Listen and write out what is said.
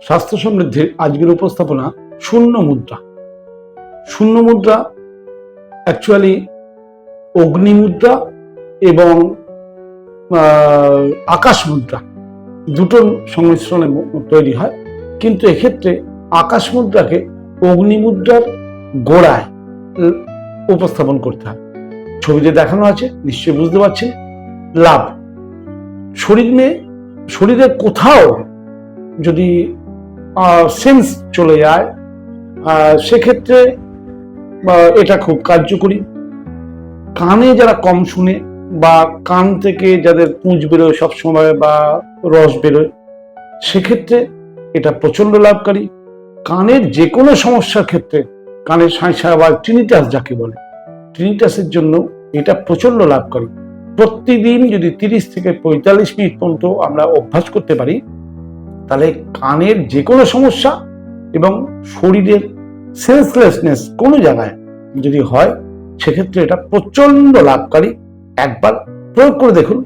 স্বাস্থ্য সমৃদ্ধির আজকের উপস্থাপনা শূন্য মুদ্রা। শূন্য মুদ্রা অ্যাকচুয়ালি অগ্নি মুদ্রা এবং আকাশ মুদ্রা দুটোর সংমিশ্রণে তৈরি হয়, কিন্তু এক্ষেত্রে আকাশ মুদ্রাকে অগ্নি মুদ্রার গোড়ায় উপস্থাপন করতে হয়। ছবিতে দেখানো আছে, নিশ্চয়ই বুঝতে পারছেন। লাভ, শরীরে কোথাও যদি সেন্স চলে যায় সেক্ষেত্রে এটা খুব কার্যকরী। কানে যারা কম শুনে বা কান থেকে যাদের পুঁজ বেরোয় সবসময় বা রস বেরোয়, সেক্ষেত্রে এটা প্রচন্ড লাভকারী। কানের যে কোনো সমস্যার ক্ষেত্রে, কানের সাঁইসা বা টিনিটাস যাকে বলে, টিনিটাসের জন্য এটা প্রচন্ড লাভকারী। প্রতিদিন যদি 30 থেকে 45 মিনিট পর্যন্ত আমরা অভ্যাস করতে পারি, তাহলে কানের যে কোনো সমস্যা এবং শরীরের সেন্সলেসনেস কোনো জায়গায় যদি হয়, সেক্ষেত্রে এটা প্রচন্ড লাভকারী। একবার প্রয়োগ করে দেখুন।